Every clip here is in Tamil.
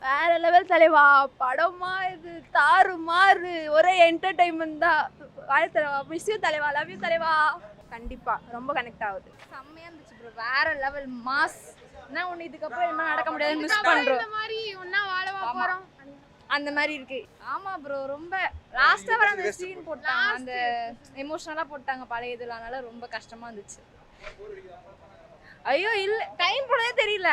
வேற லெவல் தலைவா. படமா இது தாறுமாறு. ஒரே என்டர்டைன்மெண்ட் தான். வாழ் தலைவா. மிஸ் யூ தலைவா. லவ் யூ தலைவா. கண்டிப்பா ரொம்ப கனெக்ட் ஆகுது. செம்மையா இருந்துச்சு ப்ரோ. வேற லெவல் மாஸ். என்ன ஒன்று இதுக்கப்புறம் என்ன நடக்க முடியாது மிஸ் பண்றோம். இந்த மாதிரி ஒண்ணா வாழவா போறோம் அந்த மாதிரி இருக்கு. ஆமா ப்ரோ. ரொம்ப லாஸ்டா வர அந்த சீன் போட்டாங்க, அந்த எமோஷனலா போட்டாங்க பழைய இதுல. அதனால ரொம்ப கஷ்டமா இருந்துச்சு. ஐயோ இல்ல, டைம் போனதே தெரியல.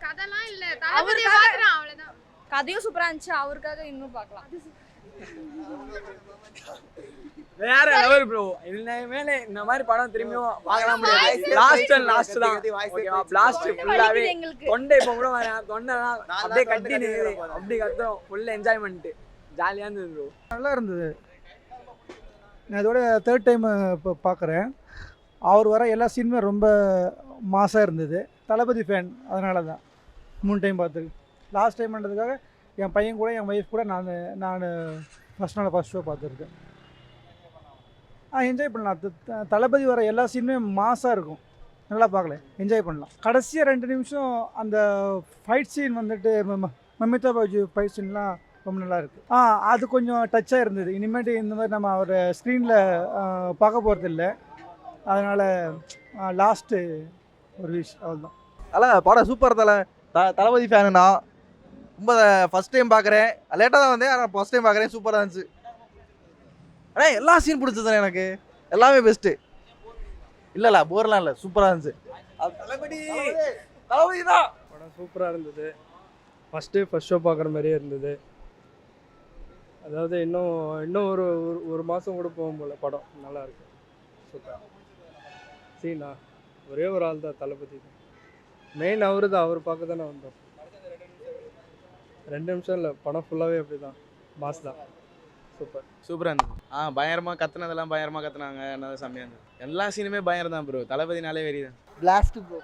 கதைலாம் இல்ல, தளபதியை பார்க்கறோம் அவ்வளவுதான். கதையும் சூப்பரா இருந்துச்சு. அவருக்காக இன்னும் பார்க்கலாம். வேற லெவல் ப்ரோ. மேலே இந்த மாதிரி படம் திரும்பியும் பார்க்கலாம் முடியாது. லாஸ்ட் தான் ஓகேவா. பிளாஸ்ட் ஃபுல்லாவே தொண்டை இப்போ கூட தொண்டைலாம் அப்படியே கட்டி நிக்குது. அப்படி கத்துறோம். Full enjoyment. ஜாலியா இருந்தது ப்ரோ. நல்லா இருந்தது. நான் இதோட 3rd டைம் இப்போ பார்க்குறேன். அவர் வர எல்லா சீனுமே ரொம்ப மாசாக இருந்தது. தளபதி ஃபேன், அதனால தான் 3 டைம் பார்த்துருக்கு. லாஸ்ட் டைம்ன்றதுக்காக என் பையன் கூட என் ஒய்ஃப் கூட நான் ஃபஸ்ட் ஷோ பார்த்துருக்கேன். என்ஜாய் பண்ணலாம். தளபதி வர எல்லா சீனுமே மாசாக இருக்கும். நல்லா பார்க்கல, என்ஜாய் பண்ணலாம். கடைசியாக 2 நிமிஷம் அந்த ஃபைட் சீன் வந்துட்டு மமிதா பாஜி ஃபைட் சீன்லாம் ரொம்ப நல்லா இருக்குது. அது கொஞ்சம் டச்சாக இருந்தது. இனிமேட்டு இந்த மாதிரி நம்ம அவர் ஸ்க்ரீனில் பார்க்க போகிறது இல்லை. அதனால் லாஸ்ட்டு ஒரு விஷ் அவ்வளோதான். அதான் படம் சூப்பர். தளபதி ஃபேனு நான். ரொம்ப ஃபஸ்ட் டைம் பார்க்குறேன். லேட்டாக தான் வந்தேன், ஆனால் ஃபஸ்ட் டைம் பார்க்குறேன். சூப்பராக இருந்துச்சு. ஆனால் எல்லா சீன் பிடிச்சது எனக்கு. எல்லாமே பெஸ்ட்டு. இல்லை போர்லாம் இல்லை, சூப்பராக இருந்துச்சு. தளபதி தான். படம் சூப்பராக இருந்தது. ஃபஸ்ட் ஷோ பார்க்குற மாதிரியே இருந்தது. அதாவது இன்னும் ஒரு மாதம் கூட போகும் போல் படம் நல்லா இருக்கு. சூப்பர். சீனா ஒரே ஒரு ஆள் தான், தளபதி தான் மெயின். அவரு தான். அவர் பார்க்க தானே வந்தோம். 2 நிமிஷம் இல்லை, படம் ஃபுல்லாகவே அப்படி தான். மாஸ் தான். சூப்பராக இருந்தது. பயங்கரமாக கத்துனதெல்லாம் பயங்கரமாக கத்துனாங்க. நல்லா செம்மையாக இருந்தது. எல்லா சீனுமே பயங்கரம் தான் ப்ரோ. தளபதினாலே வெறி தான். Blast bro.